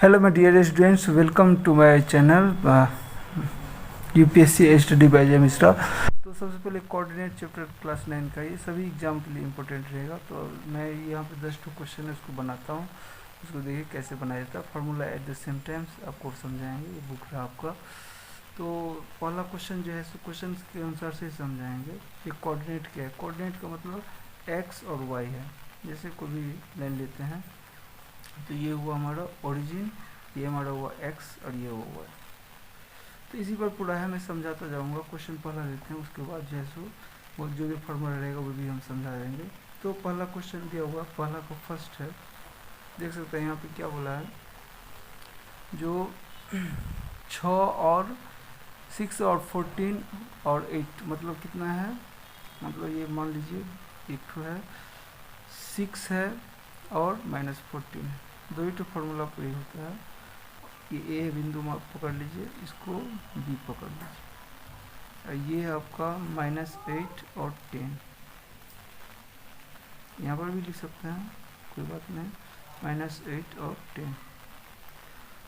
Hello my dear students, welcome to my channel UPSC study by Jai Mishra. तो सबसे पहले coordinate chapter class 9 का ये सभी एग्जाम के लिए इम्पोर्टेंट रहेगा। तो मैं यहाँ पे 10 क्वेश्चन है उसको बनाता हूँ, उसको देखिए कैसे बनाया जाता है। Formula at the same times आपको समझाएंगे, ये बुक रहा आपका। तो पहला क्वेश्चन जो है सो क्वेश्चन के अनुसार से समझाएंगे कि कोऑर्डिनेट क्या है। कोऑर्डिनेट का मतलब एक्स और वाई है। जैसे कोई भी लाइन लेते हैं तो ये हुआ हमारा ओरिजिन, ये हमारा हुआ एक्स और ये हुआ वाई। तो इसी पर पूरा है, मैं समझाता जाऊंगा। क्वेश्चन पहला लेते हैं, उसके बाद जो है सो वो जो भी फॉर्मूला रहेगा वो भी हम समझा देंगे। तो पहला क्वेश्चन दिया हुआ, पहला का फर्स्ट है, देख सकते हैं यहाँ पे क्या बोला है। जो 6 और 6 और 14 और 8 मतलब कितना है, मतलब ये मान लीजिए एक ठो है 6 है और -14 है। दो ही तो फॉर्मूला पर ही होता है कि ए बिंदु आप पकड़ लीजिए, इसको बी पकड़ लीजिए, और ये है आपका -8 और 10। यहाँ पर भी लिख सकते हैं, कोई बात नहीं, -8 और 10।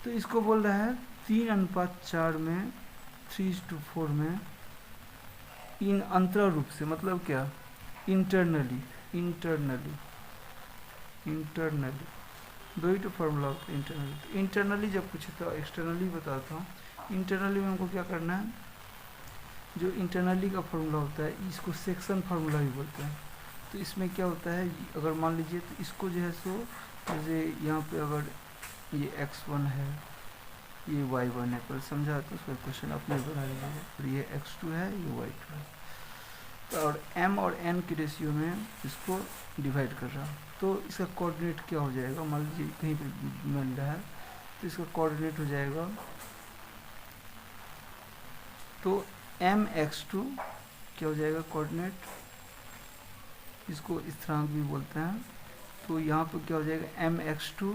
तो इसको बोल रहा है 3:4 में 3:4 में इन अंतरा रूप से, मतलब क्या, इंटरनली दो ही तो फॉर्मूला होता है इंटरनली। तो इंटरनली जब पूछे तो एक्सटर्नली बताता हूँ। इंटरनली में हमको क्या करना है, जो इंटरनली का फॉर्मूला होता है इसको सेक्शन फार्मूला भी बोलते हैं। तो इसमें क्या होता है, अगर मान लीजिए तो इसको जो है सो, जैसे यहाँ पे अगर ये x1 है, ये y1 है, पर समझा तो उसका क्वेश्चन अपने बना लीजिए, और ये x2 है, ये y2 है। तो और m और n की रेशियो में इसको डिवाइड कर रहा हूँ। तो इसका कोऑर्डिनेट क्या हो जाएगा, मान लीजिए कहीं पे मिल रहा है तो इसका कोऑर्डिनेट हो जाएगा, तो mx2 क्या हो जाएगा कोऑर्डिनेट, इसको स्थिरांक भी बोलते हैं। तो यहाँ पर क्या हो जाएगा, mx2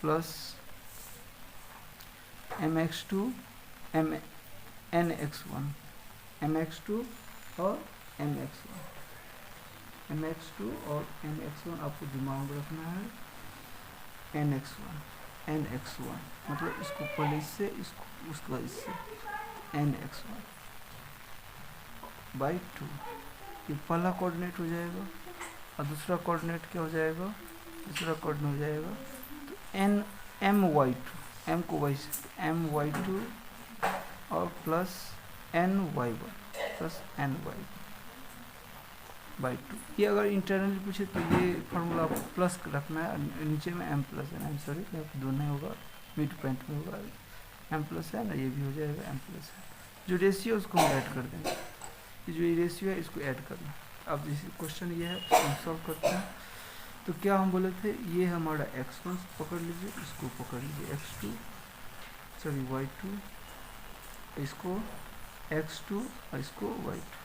plus mx2 nx1, mx2 और mx2 और nx1 आपको दिमाग में रखना है। nx1 मतलब इसको पहले इससे, इसको उसके बाद इससे, nx1 बाई 2, ये पहला कोऑर्डिनेट हो जाएगा। और दूसरा कोऑर्डिनेट क्या हो जाएगा, दूसरा कोऑर्डिनेट हो जाएगा तो my2, m को वाई से my2 और plus ny1 plus ny by 2। ये अगर इंटरनली पूछे तो ये फार्मूला आपको प्लस रखना है, नीचे में m प्लस है, आई सॉरी दोनों होगा, मिड पॉइंट में होगा m प्लस है ना, ये भी हो जाएगा m प्लस है। जो रेशियो उसको हम ऐड कर देंगे, ये जो रेशियो है इसको ऐड करना। अब जैसे क्वेश्चन ये है उसको हम सॉल्व करते हैं। तो क्या हम बोले थे, ये हमारा x1 पकड़ लीजिए, इसको पकड़ लीजिए x2, सॉरी y2, इसको x2 और इसको y2।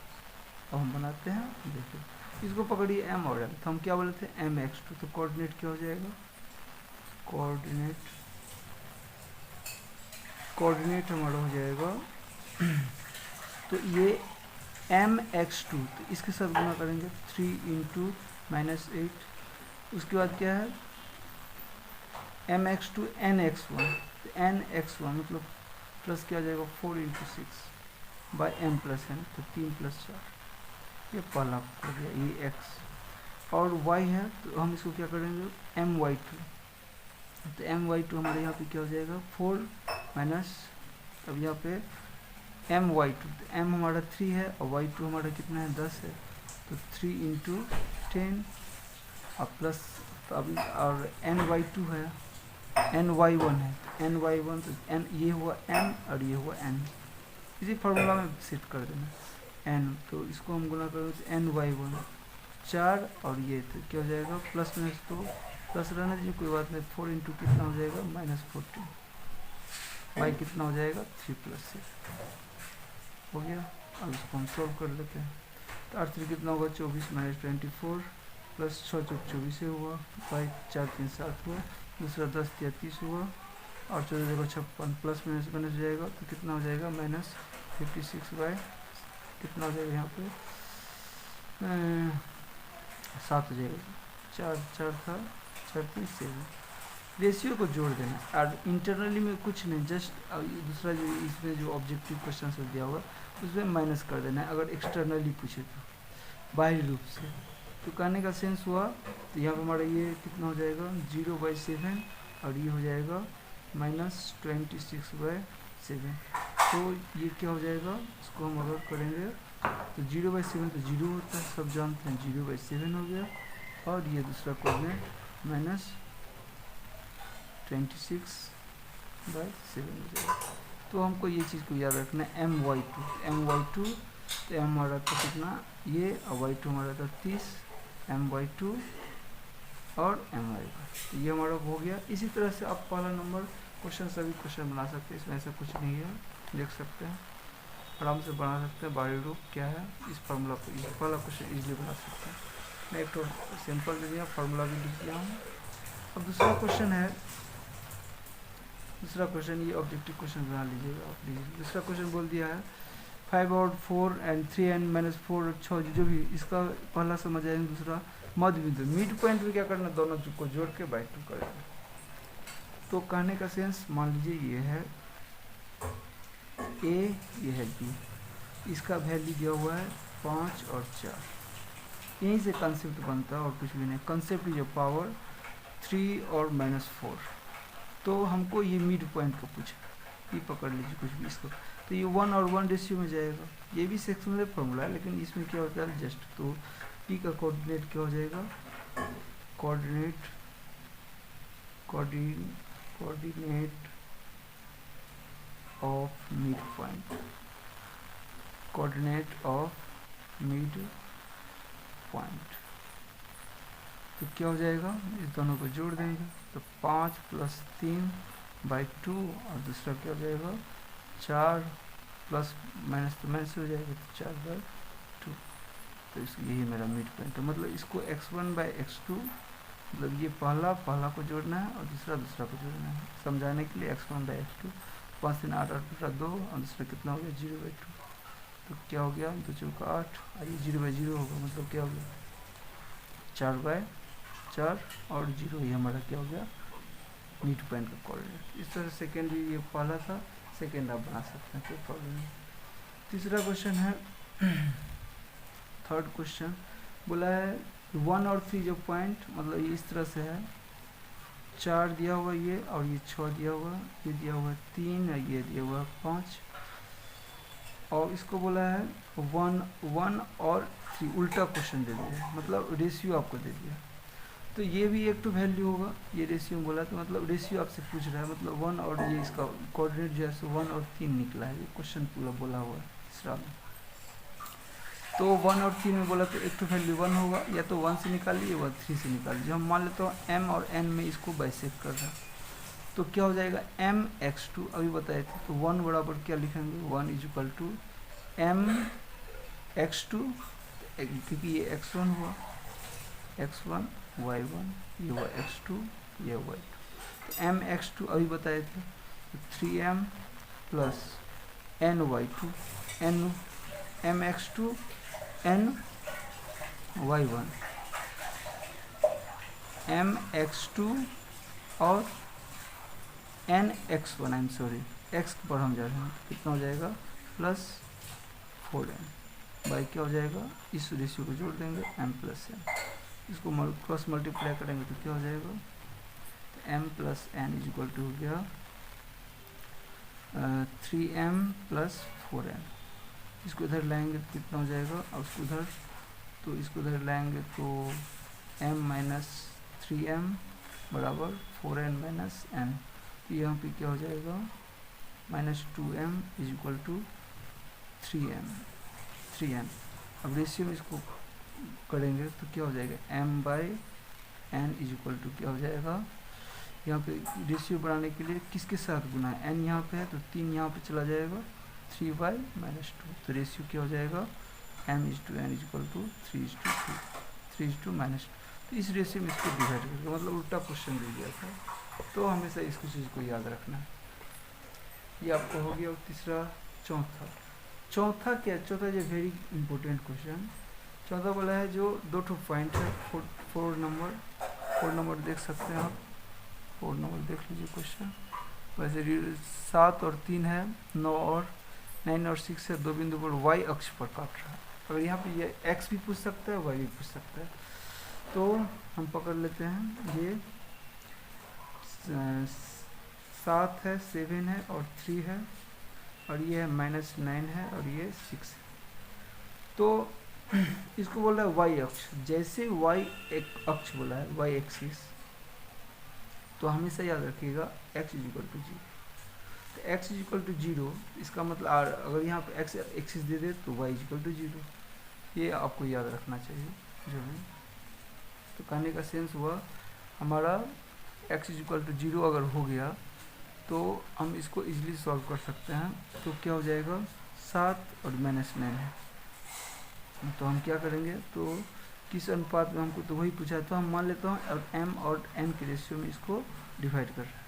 अब हम बनाते हैं, देखिए इसको पकड़िए m और m, तो हम क्या बोले थे mx2, तो कोऑर्डिनेट क्या हो जाएगा, कोऑर्डिनेट हमारा हो जाएगा तो ये mx2, तो इसके साथ गुना करेंगे 3 इंटू -8, उसके बाद क्या है mx2 nx1, तो nx1 मतलब प्लस क्या आ जाएगा 4 into 6 by m plus n, तो 3 + 4, ये पहला हो गया, ये x। और y है तो हम इसको क्या करेंगे my2, तो my2 हमारे यहाँ पे क्या हो जाएगा 4 माइनस, अब यहाँ पे my2, तो m हमारा 3 है और y2 हमारा कितना है 10 है, तो 3 इंटू 10 और प्लस, तो अभी और ny2 है, ny1 है, ny1 तो n, ये हुआ m और ये हुआ n, इसी फार्मूला में सेट कर देना n। तो इसको हम गुना करेंगे तो ny1 4 और ये तो क्या हो जाएगा प्लस में, इसको प्लस रहने दीजिए, कोई बात नहीं। 4 इंटू कितना हो जाएगा -14 बाई कितना हो जाएगा 3 + 6 हो गया। अब इसको हम सॉल्व कर लेते हैं। तो r3 कितना होगा 24 - 24 प्लस 6 × 24 से हुआ, बाई 4 × 3 = 7 हुआ, दूसरा 10 × 30 हुआ, और 14 × 56 प्लस माइनस माइनस हो जाएगा, तो कितना हो जाएगा -56 बाई कितना हो जाएगा यहाँ पे 7 हो जाएगा, 4 4 था 4 3 7, रेशियो को जोड़ देना और इंटरनली में कुछ नहीं, जस्ट दूसरा जो इसमें जो ऑब्जेक्टिव क्वेश्चन से दिया होगा उसमें माइनस कर देना है अगर एक्सटर्नली पूछे तो बाहरी रूप से। तो कहने का सेंस हुआ तो यहाँ पर हमारा ये कितना हो जाएगा 0/7 और ये हो जाएगा -26/7। तो ये क्या हो जाएगा, इसको हम अगर करेंगे तो 0/7 तो 0 होता है, सब जानते हैं 0/7 हो गया और ये दूसरा कोऑर्डिनेट -26/7 हो जाएगा। तो हमको ये चीज़ को याद रखना है my2 तो m हमारा था कितना ये और y2 हमारा था 30 my2 और my का, तो ये हमारा हो गया। इसी तरह से आप पहला नंबर क्वेश्चन सभी क्वेश्चन बना सकते हैं, इसमें ऐसा कुछ नहीं है, देख सकते हैं आराम से बना सकते हैं। बाहरी रूप क्या है इस फार्मूला को, इस पहला क्वेश्चन इजीली बना सकते हैं। मैं एक तो सिंपल दे दिया, फार्मूला भी लिख दिया हूँ। अब दूसरा क्वेश्चन है, दूसरा क्वेश्चन ये ऑब्जेक्टिव क्वेश्चन बना लीजिएगा आप। दूसरा क्वेश्चन बोल दिया है 5 और 4 and 3 and -4 और 6 जो भी, इसका पहला समझ आएगा। दूसरा मध्य बिंदु मिड पॉइंट में क्या करना, दोनों को जोड़ के बाई 2 करेंगे। तो कहने का सेंस मान लीजिए ये है ए, ये है बी, इसका वैल्यू दिया हुआ है 5 और 4। यहीं से कंसेप्ट बनता है और कुछ भी नहीं। कंसेप्ट जो पावर 3 और -4, तो हमको ये मिड पॉइंट को पूछा, ये पकड़ लीजिए कुछ भी इसको, तो ये 1 और 1 रेशियो में जाएगा। ये भी सेक्शनल फॉर्मूला है लेकिन इसमें क्या होता है जस्ट, तो पी का कोऑर्डिनेट क्या हो जाएगा, coordinate of mid point, coordinate of mid point. तो क्या हो जाएगा, इस दोनों को जोड़ देंगे तो 5 + 3/2 और दूसरा क्या हो जाएगा 4 प्लस माइनस तो माइनस हो जाएगा तो 4/2। तो यही मेरा मिड पॉइंट है। मतलब इसको x1/x2, मतलब ये पहला को जोड़ना है और दूसरा को जोड़ना है समझाने के लिए। x1/x2 5 3 8 8 2 और दूसरा कितना हो गया 0/2। तो क्या हो गया 2 4 8 और ये 0/0 होगा, मतलब क्या हो गया 4/4 और 0, ये हमारा क्या हो गया मिड पॉइंट का कोऑर्डिनेट। इस तरह सेकेंड ये पहला था, सेकेंड आप बना सकते हैं, कोई प्रॉब्लम नहीं। तीसरा क्वेश्चन है, थर्ड क्वेश्चन बोला है 1 और 3 जो पॉइंट, मतलब ये इस तरह से है, 4 दिया हुआ ये और ये 6 दिया हुआ, ये दिया हुआ 3 और ये दिया हुआ 5, और इसको बोला है 1 और 3 उल्टा क्वेश्चन दे दिया, मतलब रेशियो आपको दे दिया। तो ये भी एक तो वैल्यू होगा, ये रेशियो बोला तो मतलब रेशियो आपसे पूछ रहा है, मतलब 1 और ये इसका कोऑर्डिनेट जो है सो 1 और 3 निकला है, ये क्वेश्चन पूरा बोला हुआ है तीसरा में। तो 1 और 3 में बोला तो एक तो वैल्यू 1 होगा, या तो 1 से निकालिए या 3 से निकालिए। जब हम मान लेते हैं m और n में इसको बाइसेक्ट कर रहा है तो क्या हो जाएगा mx2, अभी बताए थे। तो 1 बराबर क्या लिखेंगे 1 = mx2, क्योंकि ये x1 हुआ, x1 y1, ये हुआ x2, ये y2। तो mx2 अभी बताए थे तो 3m + ny2 mx2 ny1 mx2 और nx1, I am sorry x पर हम जा रहे हैं, कितना हो जाएगा +4n बाई क्या हो जाएगा, इस रेशियो को जोड़ देंगे m + n, इसको क्रॉस मल्टीप्लाई करेंगे तो क्या हो जाएगा, तो m + n = हो गया 3m + 4n। इसको इधर लाएंगे तो कितना हो जाएगा, और उसको इधर, तो इसको इधर लाएंगे तो m - 3m = 4n - n। यहाँ पे क्या हो जाएगा -2m = 3n। अब रेशियो में इसको करेंगे तो क्या हो जाएगा m/n = क्या हो जाएगा, यहाँ पे रेशियो बनाने के लिए किसके साथ गुना है, n यहाँ पे है तो 3 यहाँ पे चला जाएगा 3/-2, तो रेशियो क्या हो जाएगा m/n = 3:2। तो इस रेशियो में इसको डिवाइड करके, मतलब उल्टा क्वेश्चन दे दिया था, तो हमेशा इसको चीज़ को याद रखना है। ये आपको हो गया। तीसरा, चौथा क्या, चौथा जो वेरी इंपॉर्टेंट क्वेश्चन, चौथा बोला है जो 2 पॉइंट है, 4 नंबर देख सकते हैं आप, 4 नंबर देख लीजिए क्वेश्चन। वैसे 7 और 3 है, 9 और 9 और 6 है, दो बिंदु पर y अक्ष पर काट रहा है। अगर यहाँ पे ये x भी पूछ सकता है, y भी पूछ सकता है। तो हम पकड़ लेते हैं, ये 7 है, 7 है और 3 है, और ये है -9 है और ये 6 है। तो इसको बोल रहा है वाई अक्ष। जैसे वाई एक अक्ष बोला है, वाई एक्सिस, तो हमेशा याद रखिएगा x इजिकल टू 0। तो x इजिकल टू 0 इसका मतलब अगर यहाँ पे x एक्सिस दे दे तो y इजिकल टू 0, ये आपको याद रखना चाहिए जो भी। तो कहने का सेंस हुआ हमारा x इजिकल टू 0 अगर हो गया तो हम इसको इजीली सॉल्व कर सकते हैं। तो क्या हो जाएगा, 7 और -9 है, तो हम क्या करेंगे, तो किस अनुपात में हमको तो वही पूछा है, तो हम मान लेता हूँ और m और n के रेशियो में इसको डिवाइड कर रहे हैं।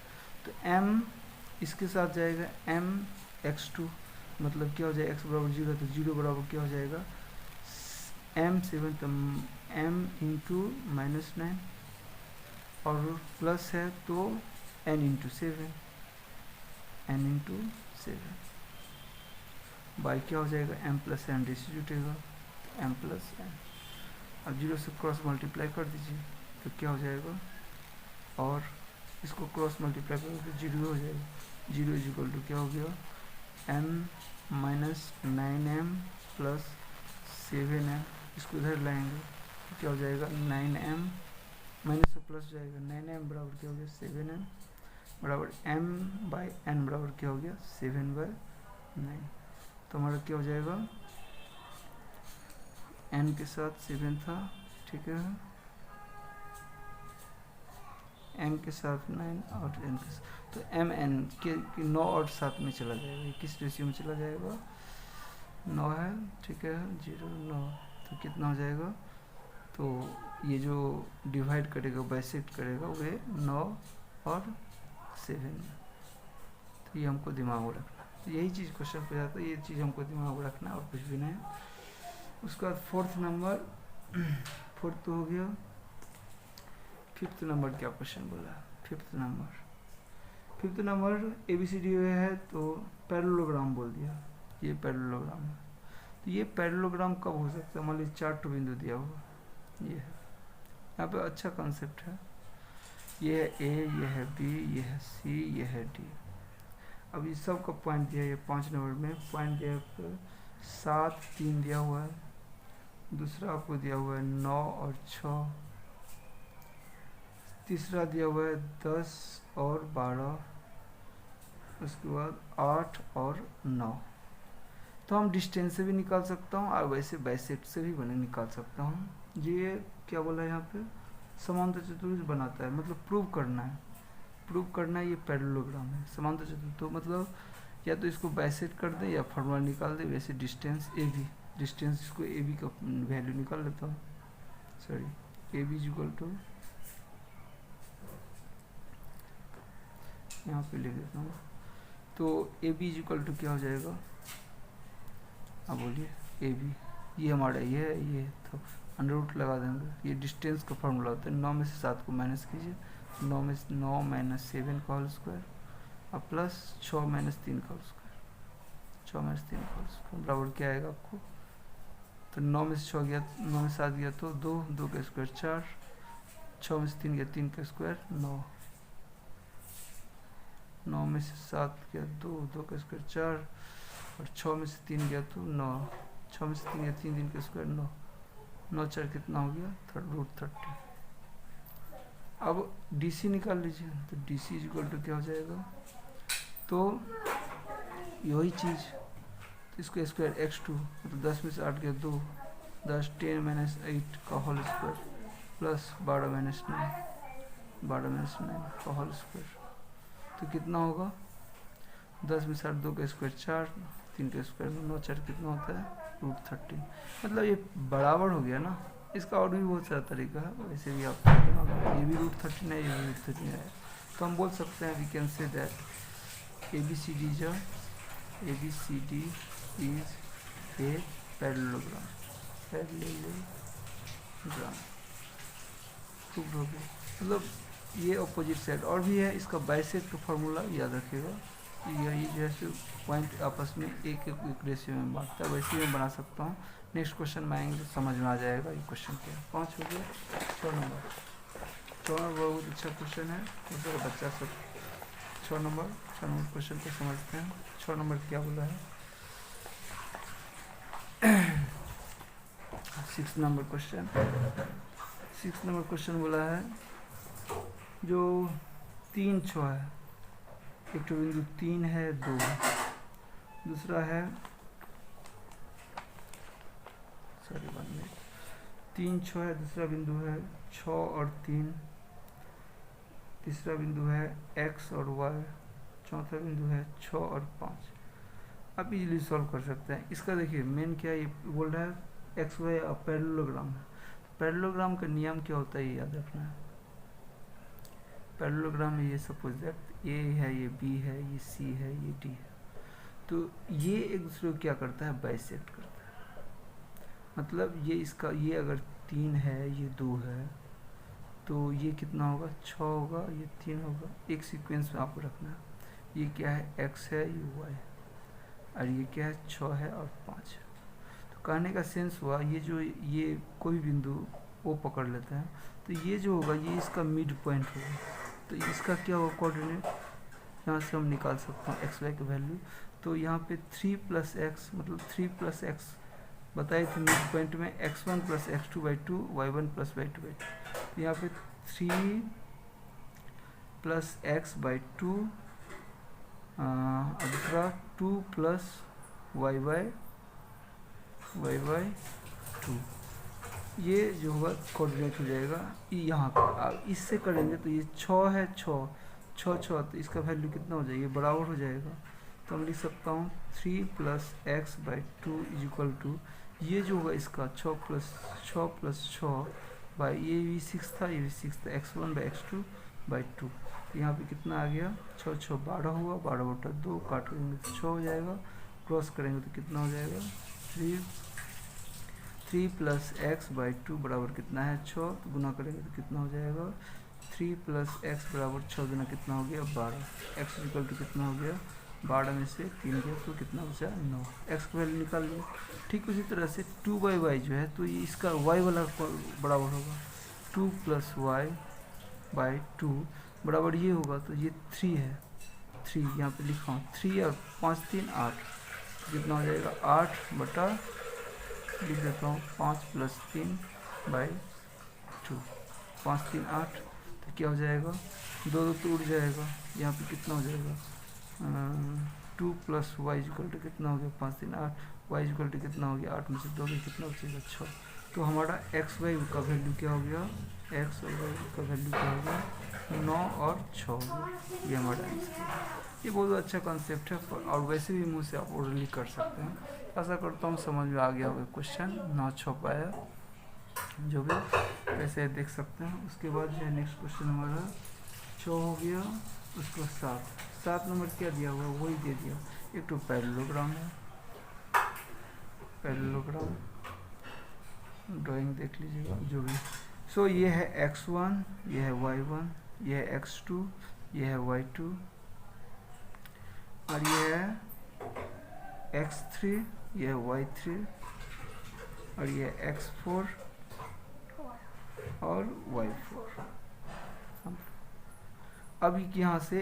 तो m इसके साथ जाएगा m(x2), मतलब क्या हो जाएगा, x बराबर 0 तो 0 बराबर क्या हो जाएगा m7, तो m इंटू -9 और प्लस है तो n into 7, n into 7 by क्या हो जाएगा m प्लस n रेशियो जुटेगा, m प्लस n। अब 0 से क्रॉस मल्टीप्लाई कर दीजिए तो क्या हो जाएगा, और इसको क्रॉस मल्टीप्लाई करोगे तो 0 हो जाएगा। 0 इजिकल टू क्या हो गया, m minus 9m plus 7m, इसको इधर लाएंगे तो क्या हो जाएगा 9m माइनस से प्लस जाएगा, 9m बराबर क्या हो गया 7m बराबर m बाई n बराबर क्या हो गया 7/9। तो हमारा क्या हो जाएगा, n के साथ 7 था, ठीक है, m के साथ 9 और n के साथ, तो m n के 9 और 7 में चला जाएगा। ये किस रेशियो में चला जाएगा, 9 है, ठीक है, 0 9, तो कितना हो जाएगा, तो ये जो डिवाइड करेगा बाइसेक्ट करेगा वे 9 और 7 में। तो ये हमको दिमाग में रखना, तो यही चीज़ क्वेश्चन पे जाता है, ये चीज़ हमको दिमाग में रखना और कुछ भी नहीं। उसका बाद 4th नंबर, 4th तो हो गया। 5th नंबर क्या क्वेश्चन बोला है, 5th नंबर ABCD है तो पैरेललोग्राम बोल दिया, ये पैरेललोग्राम है। तो ये पैरेललोग्राम कब हो सकता है, मान लीजिए 4 बिंदु दिया हुआ, ये है, यहाँ पे अच्छा कॉन्सेप्ट है, ये है A, ये है B, ये है C, ये है D। अब इस सब का पॉइंट दिया है, ये 5 नंबर में पॉइंट दिया है, 7 3 दिया हुआ है, दूसरा आपको दिया हुआ है 9 और 6, तीसरा दिया हुआ है 10 और 12, उसके बाद 8 और 9। तो हम डिस्टेंस से भी निकाल सकता हूँ और वैसे बाइसेक्ट से भी बने निकाल सकता हूँ। ये क्या बोला है यहाँ पे, समांतर चतुर्भुज बनाता है, मतलब प्रूव करना है, ये पैरेललोग्राम है। समांतर चतुर्भुज तो मतलब या तो इसको बाइसेक्ट कर दे या फॉर्मूला निकाल दे, वैसे डिस्टेंस डिस्टेंस इसको AB का वैल्यू निकाल लेता हूँ, सॉरी AB इक्वल टू, यहाँ पे लिख देता हूँ, तो AB इक्वल टू क्या हो जाएगा, हाँ बोलिए, AB ये हमारा ये तो अंडर रूट लगा देंगे, ये डिस्टेंस का फॉर्मूला होता है। 9 में से 7 को माइनस कीजिए, 9 में 9 माइनस 7 का होल स्क्वायर और प्लस 6 माइनस 3 का होल स्क्वायर, 6 माइनस 3 का होल स्क्वायर बराबर क्या आएगा आपको, तो 9 में से 6 गया, 9 में से 7 गया तो 2, 2 का स्क्वायर 4, 6 में से 3 गया 3 का स्क्वायर 9, 9 में से 7 गया 2, 2 का स्क्वायर 4 और 6 में से 3 गया तो 9, 6 में से 3 गया 3, 3 का स्क्वायर 9, 9 4 कितना हो गया √30। अब DC निकाल लीजिए, तो DC इक्वल टू क्या हो जाएगा, तो यही चीज़, तो इसको स्क्वायर x2, तो 10 में से 8 गया 2, 10 10 माइनस 8 का whole square plus 12 minus 9, 12 minus 9 का होल स्क्वायर, तो कितना होगा, 10 में से 8 2 का स्क्वायर 4, 3 का स्क्वायर 9 4 कितना होता है √30। मतलब ये बराबर हो गया ना, इसका और भी बहुत सारा तरीका है, वैसे भी आप ये भी √30 है, ये भी √30 है। तो हम बोल सकते हैं, we can say that ABCD is a parallelogram, prove हो गया। मतलब ये अपोजिट साइड। और भी है इसका बाइसेक्ट का फार्मूला याद रखिएगा, ये जो है पॉइंट आपस में एक रेशियो में बांटता है, वैसे मैं बना सकता हूँ। नेक्स्ट क्वेश्चन में आएंगे तो समझ में आ जाएगा ये क्वेश्चन क्या है। 5 हो गया। 6 नंबर बहुत अच्छा क्वेश्चन है, तो बच्चा सब 6 नंबर क्वेश्चन को समझते हैं। 6 नंबर क्या बोला है। 6 नंबर क्वेश्चन बोला है जो 3 6 है, एक तो बिंदु 3 है 2, दूसरा है 3 6 है, दूसरा बिंदु है 6 और 3, तीसरा बिंदु है x और y, चौथा बिंदु है 6 और 5। आप इजीली सॉल्व कर सकते हैं इसका। देखिए मेन क्या है, ये बोल रहा है एक्स वाई पैरेललोग्राम है। पैरेललोग्राम का नियम क्या होता है ये याद रखना है। पैरेललोग्राम में ये सपोज दैट ए है, ये बी है, ये सी है, ये डी है, तो ये एक दूसरे को क्या करता है, बाइसेक्ट करता है। मतलब ये इसका, ये अगर 3 है, ये 2 है, तो ये कितना होगा, 6 होगा, ये 3 होगा। एक सीक्वेंस में आपको रखना है। ये क्या है, x है, ये y है, और ये क्या है, 6 है और 5 है। तो कहने का सेंस हुआ, ये जो ये कोई बिंदु वो पकड़ लेते हैं, तो ये जो होगा ये इसका मिड पॉइंट होगा। तो इसका क्या होगा, कोऑर्डिनेट यहाँ से हम निकाल सकते हैं एक्स वाई की वैल्यू। तो यहाँ पे 3 + x मतलब 3 + x बताए थे मिड पॉइंट में, x1 + x2/2 y1 + y2/2। तो यहाँ पे 3 + x/2 दूसरा 2 + y/2, ये जो होगा कोऑर्डिनेट हो जाएगा यहाँ का। इससे करेंगे तो ये 6 है, 6 तो इसका वैल्यू कितना हो जाएगा, बराबर हो जाएगा। तो मैं लिख सकता हूँ 3 + x/2 = ये जो होगा इसका 6 + 6 बाई, ये भी 6 था, ये भी 6 था, x1/x2/2। तो यहाँ पे कितना आ गया, 6 6 12 हुआ, 12/2 काट देंगे तो 6 हो जाएगा, क्रॉस करेंगे तो कितना हो जाएगा, 3 + x/2 बराबर कितना है, 6, तो गुना करेंगे तो कितना हो जाएगा, 3 + x = 6 गुना कितना हो गया, 12। x = कितना हो गया, 12 में से 3 गया तो कितना बचा, 9। x की वैल्यू निकाल लिया। ठीक उसी तरह से 2/y जो है, तो ये इसका y वाला बराबर होगा 2 + y/2 बराबर ये होगा, तो ये 3 है, 3 यहाँ पे लिखा हूँ, 3 और 5 3 8, कितना हो जाएगा, 8/, लिख देता हूँ 5 + 3/2, 5 3 8, तो क्या हो जाएगा, 2 तो उड़ जाएगा, यहाँ पे कितना हो जाएगा, 2 + y = कितना हो गया, 5 3 8, y = कितना हो गया, 8 में से 2 में कितना बचेगा, 6। तो हमारा x y का वैल्यू क्या हो गया, x और y का वैल्यू क्या हो गया, 9 और 6 हो गया। ये हमारा आंसर है। ये बहुत अच्छा कॉन्सेप्ट है, और वैसे भी मुँह से आप ओरली कर सकते हैं। आशा करता हूँ समझ में आ गया होगा क्वेश्चन, ना छो पाया जो भी, वैसे देख सकते हैं। उसके बाद जो है नेक्स्ट क्वेश्चन हमारा 6 हो गया, उसके बाद 7 नंबर क्या दिया हुआ, वही दे दिया। एक तो पैरेललोग्राम है, पैरेललोग्राम ड्राइंग देख लीजिएगा जो भी। सो ये है x1, ये है y1, ये है x2, ये है y2, और ये है x3, ये है y3, और ये है x4 और y4। अभी यहाँ से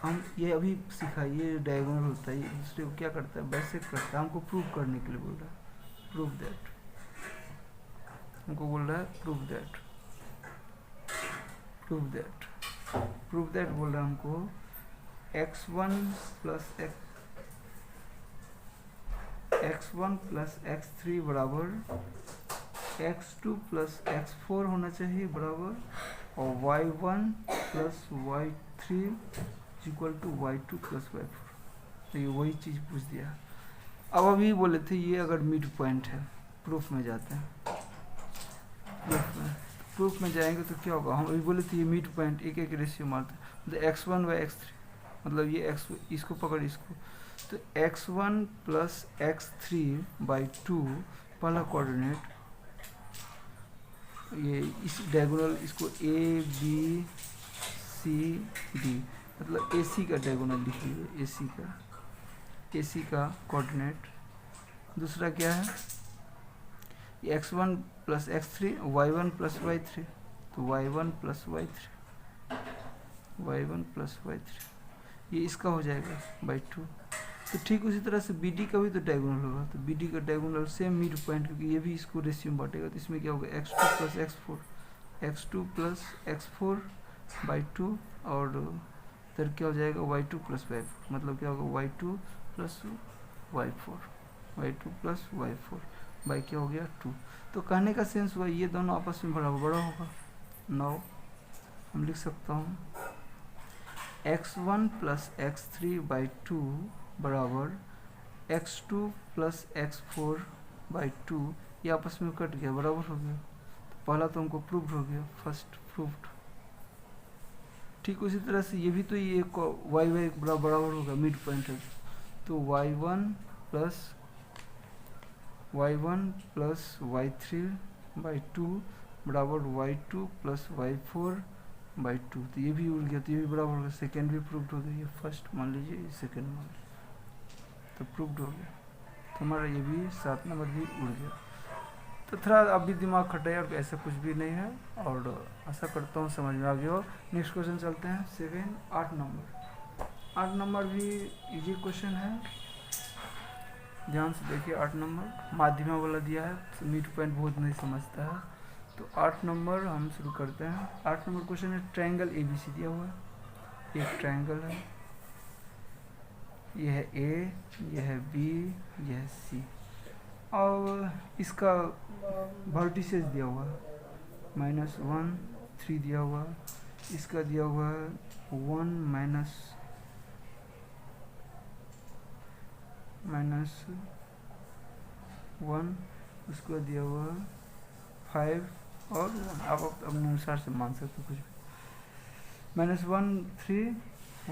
हम ये अभी सीखा, ये डायगोनल होता है, ये दूसरे को क्या करता है, बाइसेक्ट करता है। हमको प्रूव करने के लिए बोल रहा है, प्रूव दैट, हमको बोल रहा है प्रूव दैट बोल रहा है हमको, x1 + x3 बराबर x2 + x4 होना चाहिए बराबर, और y1 + y3 = y2 + y4। तो ये वही चीज़ पूछ दिया। अब अभी बोले थे ये अगर मिड पॉइंट है, प्रूफ में जाते हैं, प्रूफ में जाएंगे तो क्या होगा, हम अभी बोले थे ये मिड पॉइंट एक एक रेशियो मारते हैं, मतलब x1/x3, मतलब ये x, इसको पकड़ इसको, तो x1 + x3/2 पहला कोऑर्डिनेट, ये इस डायगोनल इसको a b ABCD, मतलब AC का डायगोनल लिखिए, AC का कोऑर्डिनेट। दूसरा क्या है, x1 plus x3, y1 plus y3, तो y1 प्लस y3, ये इसका हो जाएगा बाई 2। तो ठीक उसी तरह से BD का भी तो डायगोनल होगा, तो BD का डायगोनल सेम मिड पॉइंट, क्योंकि ये भी इसको रेशियो में बांटेगा, तो इसमें क्या होगा, x2 प्लस x4 बाई 2, और इधर क्या हो जाएगा y2 प्लस y4, मतलब क्या होगा y2 प्लस y4 बाई क्या हो गया 2। तो कहने का सेंस हुआ ये दोनों आपस में बड़ा होगा। नाउ हम लिख सकता हूँ x1 प्लस x3 बाई 2 बराबर x2 प्लस x4 बाई 2, ये आपस में कट गया, बराबर हो गया। तो पहला तो हमको प्रूव्ड हो गया, फर्स्ट प्रूव्ड। ठीक उसी तरह से ये भी तो ये y बराबर होगा, मिड पॉइंट है, तो y1 प्लस y3 बाई 2 बराबर y2 प्लस y4 बाई 2, तो ये भी उड़ गया, तो ये भी बराबर हो गया, सेकेंड भी प्रूव्ड हो गया, ये फर्स्ट मान लीजिए, ये सेकेंड मान लीजिए, तो प्रूव्ड हो गया। तो हमारा ये भी 7 नंबर भी उड़ गया। तो थोड़ा अब भी दिमाग खटाए, और ऐसा कुछ भी नहीं है, और आशा करता हूँ समझ में आ गया हो। नेक्स्ट क्वेश्चन चलते हैं 8 नंबर। 8 नंबर भी इजी क्वेश्चन है, ध्यान से देखिए। 8 नंबर माध्यमा वाला दिया है, तो मिड पॉइंट बहुत नहीं समझता है, तो 8 नंबर हम शुरू करते हैं। 8 नंबर क्वेश्चन है, ट्रायंगल ABC दिया हुआ है, एक ट्रायंगल है, यह है A, यह है B, यह है C, और इसका वर्टिसेस दिया हुआ है -1 3 दिया हुआ है, इसका दिया हुआ है 1 -1, उसको दिया हुआ है 5 और 1, आप अपने अनुसार से मान सकते हो कुछ भी। -1 3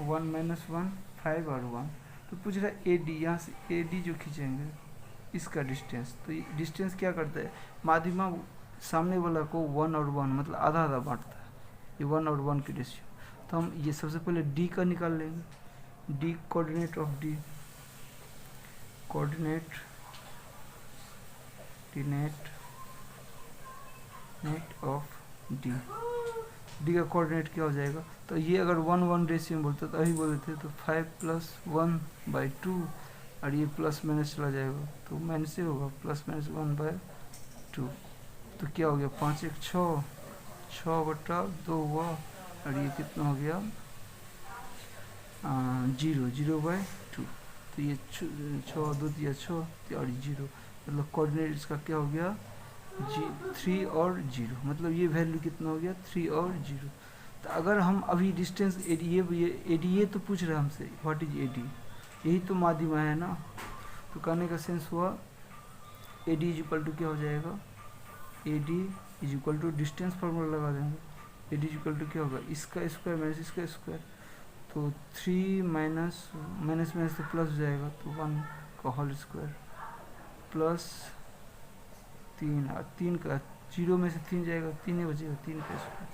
1 -1 5 और 1। तो पूछ रहा है AD, यहाँ से AD जो खींचेंगे इसका डिस्टेंस, तो डिस्टेंस क्या करता है, माध्यमा सामने वाला को 1 और 1 मतलब आधा आधा बांटता है, ये 1 और 1 की रेशियो। तो हम ये सबसे पहले D का निकाल लेंगे, D coordinate of D, coordinate of D का कोऑर्डिनेट क्या हो जाएगा, तो ये अगर 1 1 रेशियो में बोलते तो अभी बोलते थे, तो 5 प्लस 1 बाई 2, और ये प्लस माइनस चला जाएगा, तो माइनस से होगा, प्लस माइनस 1 बाई 2, तो क्या हो गया 5 1 6, 6 बटा 2 हुआ, और ये कितना हो गया 0 बाई 2, तो ये 6 2 दिया 6 और 0, मतलब कोऑर्डिनेट इसका क्या हो गया 3 और 0, मतलब ये वैल्यू कितना हो गया 3 और 0। तो अगर हम अभी डिस्टेंस ADA तो पूछ रहे हैं हमसे, व्हाट इज AD, यही तो माध्यमा है ना। तो कहने का सेंस हुआ AD इज इक्वल टू क्या हो जाएगा, AD is equal to distance formula लगा देंगे, AD इज इक्वल टू क्या होगा, इसका स्क्वायर माइनस इसका स्क्वायर, तो 3 माइनस तो प्लस हो जाएगा, तो 1 का होल स्क्वायर प्लस 3, और 3 का 0 में से 3 जाएगा, 3 ही बचेगा, 3 का स्क्वायर,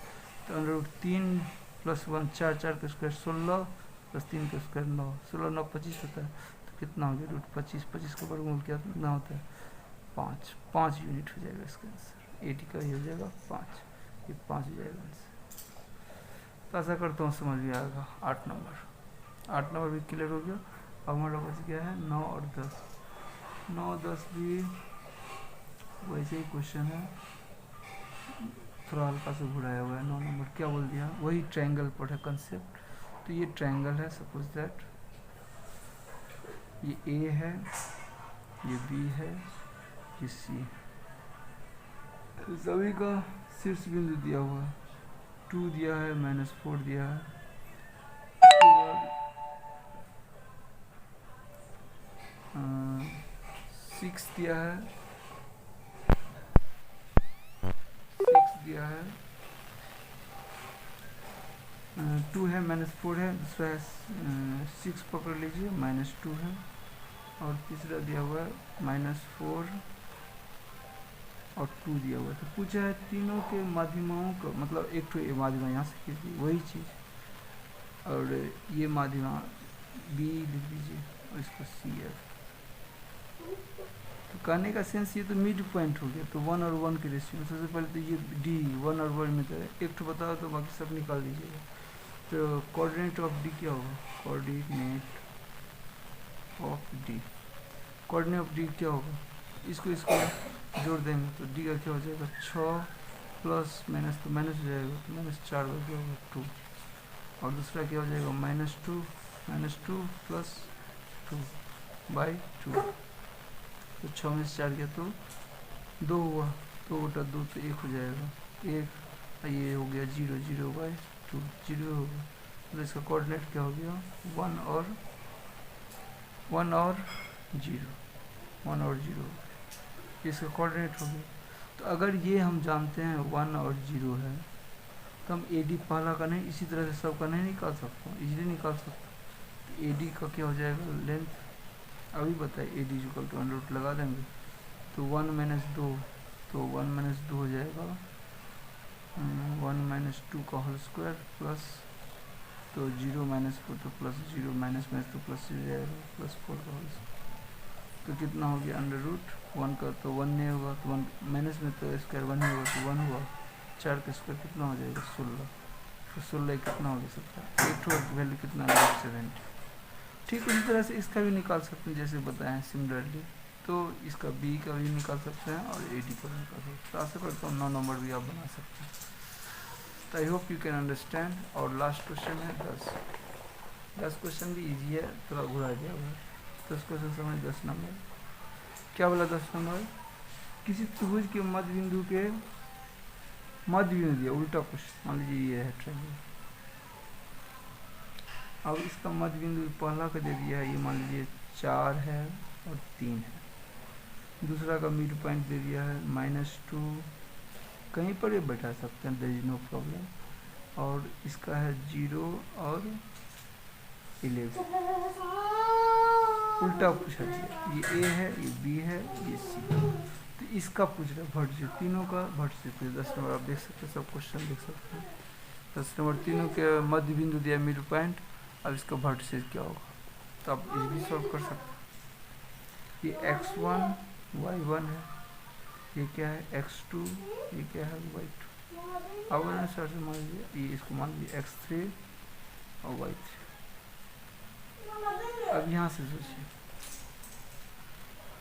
तो √3 प्लस 1 4 4 का स्क्वायर 16 प्लस 3 का स्क्वायर 9, 16 9 25 होता है, तो कितना हो गया √25, 25 का वर्गमूल कितना होता है 5 यूनिट हो जाएगा इसका आंसर, AD का ही हो जाएगा 5, ये 5 हो जाएगा आंसर। तो ऐसा करता हूँ समझ में आएगा। 8 नंबर भी क्लियर हो गया। अब हमारा बच गया है 9 और 10। 9 10 भी वैसे ही क्वेश्चन है, थोड़ा हल्का से घुराया हुआ है। 9 नंबर क्या बोल दिया, वही ट्रायंगल पर है कंसेप्ट। तो ये ट्रायंगल है, सपोज दैट ये A है, ये B है, ये C है, सभी का शीर्ष बिंदु दिया हुआ है, 2 दिया है, -4 दिया है, उसके बाद 6 दिया है, 2 है, -4 है, दूसरा है 6 पकड़ लीजिए, -2 है, और तीसरा दिया हुआ है -4 और 2 दिया हुआ है। तो पूछा है तीनों के माध्यमाओं का मतलब एक तो माध्यमा यहाँ से कीजिए, वही चीज़ और ये माध्यमा बी लिख दीजिए और इसको सी एफ। तो कहने का सेंस ये तो मिड पॉइंट हो गया, तो 1 और 1 के रेशियो में सबसे पहले तो ये डी 1 और 1 में तो एक तो बताओ, तो बाकी सब निकाल दीजिएगा। तो कोऑर्डिनेट ऑफ डी क्या होगा, coordinate of D, coordinate of D क्या होगा, इसको जोड़ देंगे तो डी का क्या हो जाएगा 6 प्लस माइनस, तो माइनस हो जाएगा, तो -4 का क्या होगा 2, और दूसरा क्या हो जाएगा -2 प्लस 2/2, तो 6 में से 4 गया तो 2 हुआ, तो बटा 2 तो 1 हो जाएगा, 1 ये हो गया 0 0/2 0 होगा। तो इसका कोऑर्डिनेट क्या हो गया 1 और 0 इसका कोऑर्डिनेट हो गया। तो अगर ये हम जानते हैं 1 और 0 है, तो हम AD पहला का नहीं इसी तरह से सब का नहीं निकाल सकता, इजीली निकाल सकता। तो AD का क्या हो जाएगा लेंथ, अभी बताइए AD equal to under root लगा देंगे, तो 1 - 2, तो 1 - 2 हो जाएगा 1 - 2 का होल स्क्वायर प्लस, तो 0 - 4 तो प्लस 0 माइनस तो प्लस 0 जाएगा प्लस 4 का होल स्क्वायर, तो कितना हो गया अंडर रूट 1 का, तो 1 नहीं होगा, तो 1 माइनस में तो स्क्वायर 1 ही होगा, तो 1 हुआ, 4 का स्क्वायर कितना हो जाएगा 16, तो 16 कितना हो गया 17, एक की वैल्यू कितना है 70। ठीक उसी तरह से इसका भी निकाल सकते हैं जैसे बताएं सिमिलरली, तो इसका बी का भी निकाल सकते हैं और AD का भी निकाल सकते हैं। तो आशा करता हूँ 9 नंबर भी आप बना सकते हैं। तो I hope you can understand. और लास्ट क्वेश्चन है 10 क्वेश्चन भी इजी है, थोड़ा घुरा दिया हुआ है। 10 क्वेश्चन समझ 10 नंबर क्या बोला 10 नंबर, किसी त्रिभुज के मध्य बिंदु दिया उल्टा क्वेश्चन, मान लीजिए ये है ट्रायंगल, अब इसका मध्य बिंदु पहला का दे दिया है, ये मान लीजिए 4 है और 3 है, दूसरा का मिड पॉइंट दे दिया है -2, कहीं पर ये बैठा सकते हैं, देयर इज नो प्रॉब्लम, और इसका है 0 और 11, उल्टा पूछा दिया, ये A है, ये B है, ये C, तो इसका पूछ रहा है वर्टिसिटी, तीनों का वर्टिसिटी 10 नंबर आप देख सकते हैं, सब क्वेश्चन देख सकते हैं। 10 नंबर तीनों के मध्य बिंदु दिया मिड पॉइंट, अब इसका वर्टिसिटी क्या होगा, तो आप ये भी सॉल्व कर सकते हैं। ये x1 y1 है, ये क्या है x2, ये क्या है y2, अब अनुसार से मान लीजिए ये इसको मान लीजिए x3 और y3। अब यहाँ से सोचिए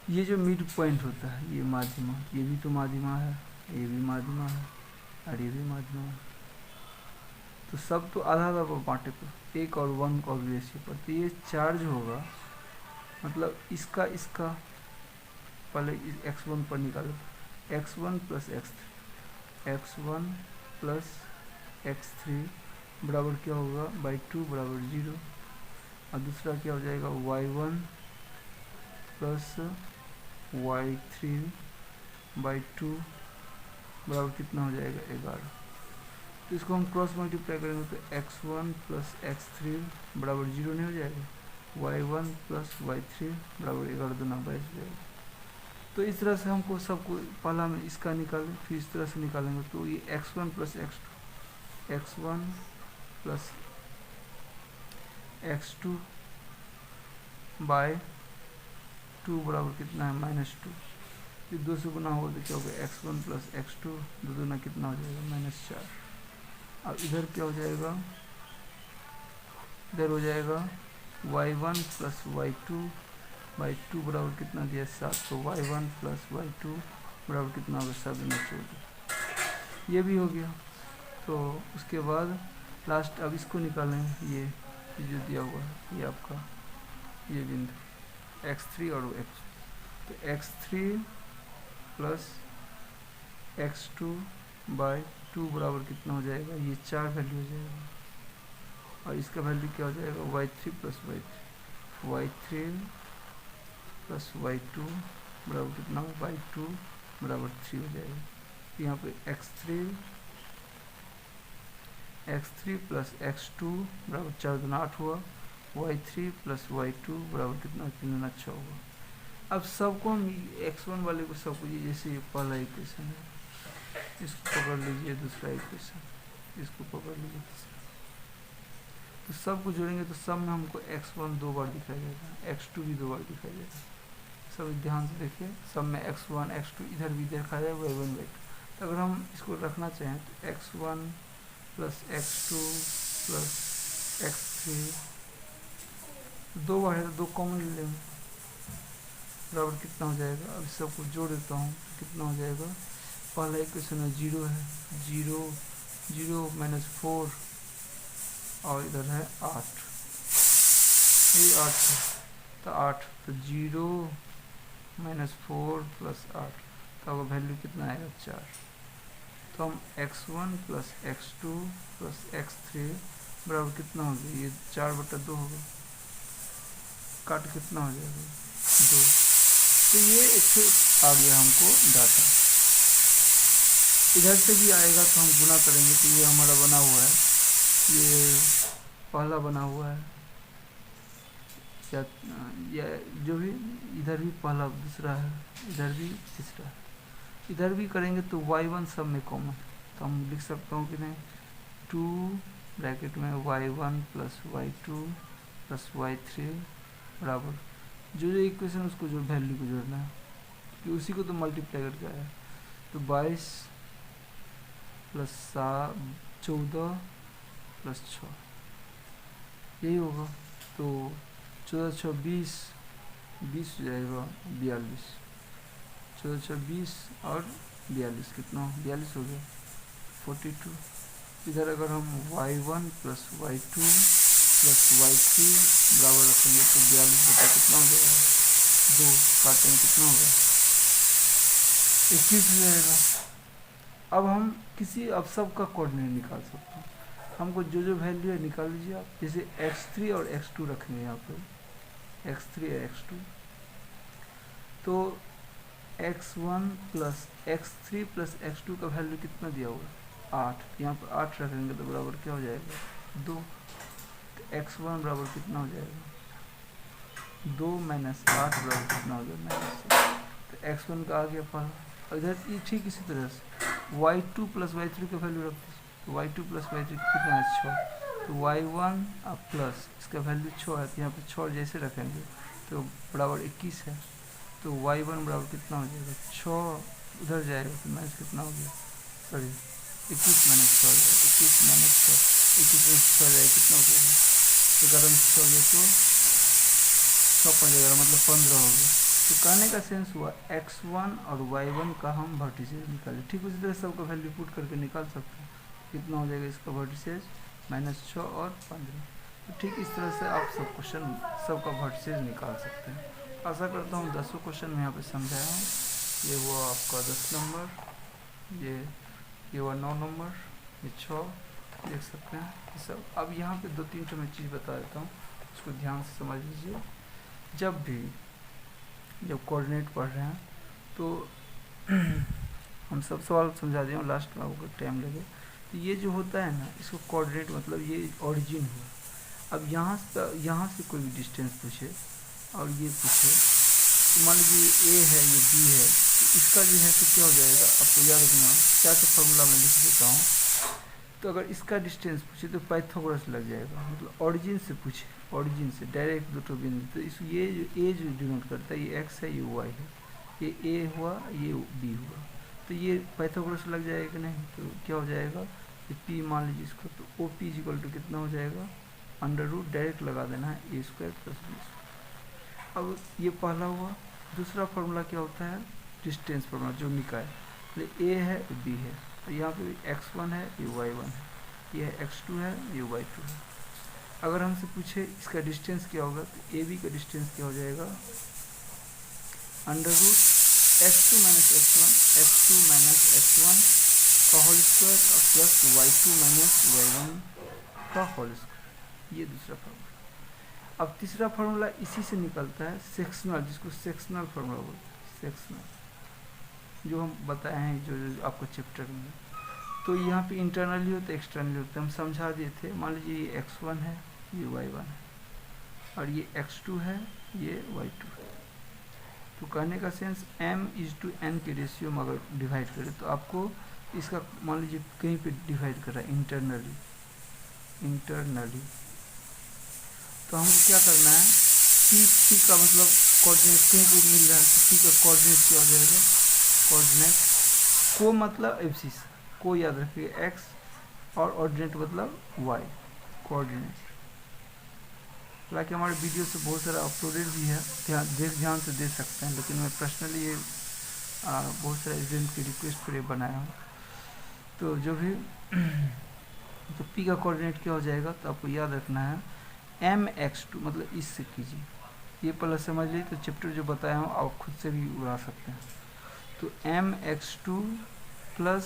ये जो मिड पॉइंट होता है, ये माध्यमा, ये भी तो माध्यमा है, ये भी माध्यमा है और ये भी माध्यमा है, तो सब तो आधा आधा पर बांटे पर 1 और 1 का रेशियो पर, तो ये चार्ज होगा, मतलब इसका पहले x1 पर निकालो, x1 प्लस x3 बराबर क्या होगा /2 बराबर 0, और दूसरा क्या हो जाएगा y1 प्लस y3/2 बराबर कितना हो जाएगा 11। तो इसको हम क्रॉस मल्टीप्लाई करेंगे तो x1 प्लस x3 बराबर 0 नहीं हो जाएगा, y1 प्लस y3 बराबर 11 दूना 22 हो जाएगा। तो इस तरह से हमको सबको पहला में इसका निकालें, फिर इस तरह से निकालेंगे, तो ये x1 प्लस x2 बाय 2 बराबर कितना है -2, फिर 2 से गुना होगा तो क्या होगा x1 प्लस x2 दो दूना कितना हो जाएगा -4, अब इधर क्या हो जाएगा, इधर हो जाएगा y1 प्लस y2/2 बराबर कितना दिया 7, तो y1 प्लस y2 बराबर कितना होगा 7 में 14, ये भी हो गया। तो उसके बाद लास्ट अब इसको निकालें, ये जो दिया हुआ है ये आपका ये बिंदु x3 और x, तो x3 प्लस x2/2 बराबर कितना हो जाएगा, ये 4 वैल्यू हो जाएगा, और इसका वैल्यू क्या हो जाएगा y3 plus y3 plus y2 बराबर कितना होगा y2 बराबर 3 हो जाएगा। यहाँ पे x3 प्लस x2 बराबर 4 दूना 8 हुआ, y3 प्लस y2 बराबर कितना 3 दूना 6 हुआ। अब सबको हम x1 वाले को सबको जैसे पहला इक्वेशन है इसको पकड़ लीजिए, दूसरा इक्वेशन इसको पकड़ लीजिए, तो सब को जोड़ेंगे तो सब में हमको x1 दो बार दिखाई देगा, x2 भी दो बार दिखाई देगा। सब ध्यान से देखिए, सब में x1 x2 इधर भी देखा जाए y1 y2। तो अगर हम इसको रखना चाहें तो x1 plus x2 plus x3 दो बार है तो दो कॉमन ले लेंगे, बराबर कितना हो जाएगा। अब सबको जोड़ देता हूँ, कितना हो जाएगा। पहला इक्वेशन में 0 है, 0 0 माइनस 4 और इधर है 8, ये 8 है तो 8 तो 0 माइनस 4 प्लस 8 तो वैल्यू कितना आएगा 4। तो हम x1 plus x2 plus x3 बराबर कितना हो गया, ये 4/2 होगा, काट कितना हो जाएगा 2। तो ये एक आ गया हमको डाटा। इधर से भी आएगा तो हम गुना करेंगे तो ये हमारा बना हुआ है, ये पहला बना हुआ है या जो भी, इधर भी पहला दूसरा है, इधर भी तीसरा है। इधर भी करेंगे तो y1 सब में कॉमन, तो हम लिख सकता हूँ कि नहीं 2 ब्रैकेट में y1 plus y2 plus y3 बराबर जो इक्वेशन उसको जो वैल्यू को जोड़ना है कि उसी को तो मल्टीप्लाई करके आया। तो 22 प्लस 14 प्लस 6 यही होगा। तो 14 6 20 20 हो जाएगा 42, 14 6 20 और 42 कितना 42 हो गया 42। इधर अगर हम y1 plus y2 plus y3 बराबर रखेंगे तो 42 बटा कितना हो जाएगा 2, काटेंगे कितना होगा 21 हो जाएगा। अब हम किसी अब सब का कोऑर्डिनेट निकाल सकते हैं, हमको जो जो वैल्यू है निकाल लीजिए आप। जैसे x3 और x2 रखेंगे यहाँ पर, x3 और x2, तो x1 plus x3 plus x2 का वैल्यू कितना दिया होगा 8, यहाँ पर 8 रखेंगे तो बराबर क्या हो जाएगा 2। तो x1 बराबर कितना हो जाएगा 2 माइनस 8 बराबर कितना हो जाएगा -6। तो x1 का आ गया पहला। इधर ठीक इसी तरह से y2 प्लस y3 का वैल्यू रख दीजिए, तो y2 प्लस y3 कितना है 6, तो y1 प्लस इसका वैल्यू 6 है तो यहाँ पे 6 जैसे रखेंगे तो बराबर 21 है। तो y1 बराबर कितना हो जाएगा 6 उधर जाएगा तो माइनस कितना हो गया, सॉरी 21 माइनस 6 हो जाएगा, 21 माइनस 6 21 में 6 जाएगा कितना हो जाएगा 11 में 6 हो गया तो 6 5 11 मतलब 15 हो गया। तो कहने का सेंस हुआ x1 और y1 का हम वर्टिसेज निकालें। ठीक उसी तरह सबका वैल्यू पुट करके निकाल सकते हैं, कितना हो जाएगा इसका वर्टिसेज -6 और 15। तो ठीक इस तरह से आप सब क्वेश्चन सबका वर्टिसेज निकाल सकते हैं। आशा करता हूँ 10 क्वेश्चन मैं यहाँ पे समझाया हूँ। ये हुआ आपका 10 नंबर, ये हुआ 9 नंबर, ये 6 देख सकते हैं ये सब। अब यहाँ पे 2-3 तो मैं चीज़ बता देता हूँ, उसको ध्यान से समझ लीजिए। जब कोऑर्डिनेट पढ़ रहे हैं तो हम सब सवाल समझा दिए, लास्ट में आपको टाइम लगे। तो ये जो होता है ना, इसको कोऑर्डिनेट मतलब ये ओरिजिन हुआ। अब यहाँ से कोई भी डिस्टेंस पूछे और ये पूछे तो मान लीजिए ए है ये बी है, तो इसका जो है तो क्या हो जाएगा आपको याद रखना, क्या तो फॉर्मूला मैं लिख देता हूँ। तो अगर इसका डिस्टेंस पूछे तो पाइथागोरस लग जाएगा, मतलब ओरिजिन से पूछे, ओरिजिन से डायरेक्ट दो बिंदु। तो इस ये जो ए जो डिनोट करता है ये एक्स है ये वाई है, ये ए हुआ ये बी हुआ, तो ये पाइथागोरस लग जाएगा कि नहीं। तो क्या हो जाएगा ये पी मान लीजिए इसको, तो ओ पी इक्वल टू कितना हो जाएगा √ डायरेक्ट लगा देना है a² + b²। अब ये पहला हुआ। दूसरा फार्मूला क्या होता है डिस्टेंस फार्मूला जो निकाय, ए है बी है, तो यहाँ पे x1 है ये y1 है, ये x2 है ये y2 है। अगर हमसे पूछे इसका डिस्टेंस क्या होगा तो ए बी का डिस्टेंस क्या हो जाएगा √x2 - x1 का whole square plus y2 - y1 का होल स्क्वायर। ये दूसरा फार्मूला। अब तीसरा फार्मूला इसी से निकलता है सेक्शनल, जिसको सेक्शनल फार्मूला बोलते हैं, सेक्शनल जो हम बताए हैं जो आपको चैप्टर में। तो यहाँ पे इंटरनली होता है एक्सटर्नली होता है, हम समझा दिए थे। मान लीजिए ये x1 है ये y1 है और ये x2 है ये y2 है। तो कहने का सेंस m/n के रेशियो में अगर डिवाइड करें तो आपको इसका मान लीजिए कहीं पे डिवाइड कर रहा है इंटरनली, तो हमको क्या करना है, पी का मतलब कोऑर्डिनेट कहीं को मिल रहा है तो पी का कोऑर्डिनेट क्या हो जाएगा, कोऑर्डिनेट को मतलब एब्सिस को याद रखिए एक्स और ऑर्डिनेट मतलब वाई कोऑर्डिनेट। हालांकि हमारे वीडियो से बहुत सारा अपलोडेड भी है, ध्यान से दे सकते हैं, लेकिन मैं पर्सनली ये बहुत सारे स्टूडेंट की रिक्वेस्ट पर ये बनाया हूँ। तो जो भी तो पी का कोऑर्डिनेट क्या हो जाएगा, तो आपको याद रखना है mx2 मतलब इससे कीजिए, ये पहले समझ लीजिए। तो चैप्टर जो बताया हूँ आप खुद से भी उड़ा सकते हैं। तो mx2 प्लस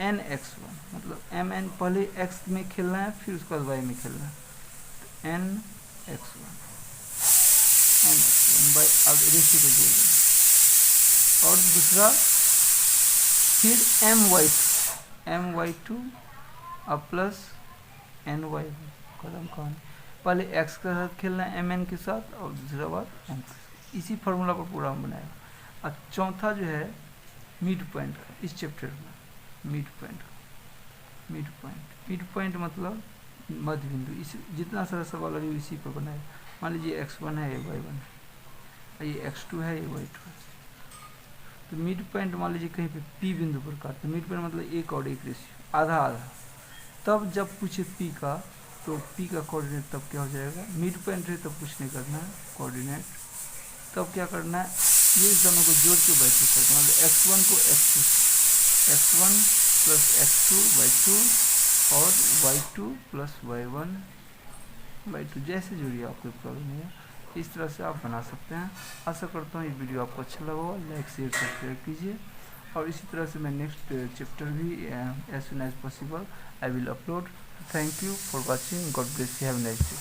nx1 मतलब mn पहले x में खेलना है फिर उसके बाद y में खेलना है, तो nx1 बाई अब रेशियो को जोड़ दें, और दूसरा फिर my2 अब प्लस ny कदम कौन, पहले x के साथ खेलना है mn के साथ और दूसरा बार m के साथ। इसी फार्मूला पर पूरा हम बनाएगा। और चौथा जो है मिड पॉइंट का, इस चैप्टर में मिड पॉइंट मतलब मध्य बिंदु। इस जितना सारा सवाल अभी इसी पर बनाएगा। मान लीजिए x1 है, ये y1 है, ये x2 है, ये y2 है। तो मिड पॉइंट मान लीजिए कहीं पे p बिंदु पर काटते, मिड पॉइंट मतलब एक और एक रेशियो आधा आधा। तब जब पूछे p का तो p का कोऑर्डिनेट तब क्या हो जाएगा, मिड पॉइंट है तब कुछ नहीं करना है कोऑर्डिनेट, तब क्या करना है ये दोनों को जोड़ के बाई 2 करना, मतलब x1 को x1 प्लस x2 बाई 2 और y2 प्लस y1 बाई 2, जैसे जोड़िए आप, कोई प्रॉब्लम नहीं है। इस तरह से आप बना सकते हैं। आशा करता हूँ ये वीडियो आपको अच्छा लगा होगा, लाइक शेयर सब्सक्राइब कीजिए। और इसी तरह से मैं नेक्स्ट चैप्टर भी as soon as possible I will upload. Thank you for watching, God bless you, have a nice day.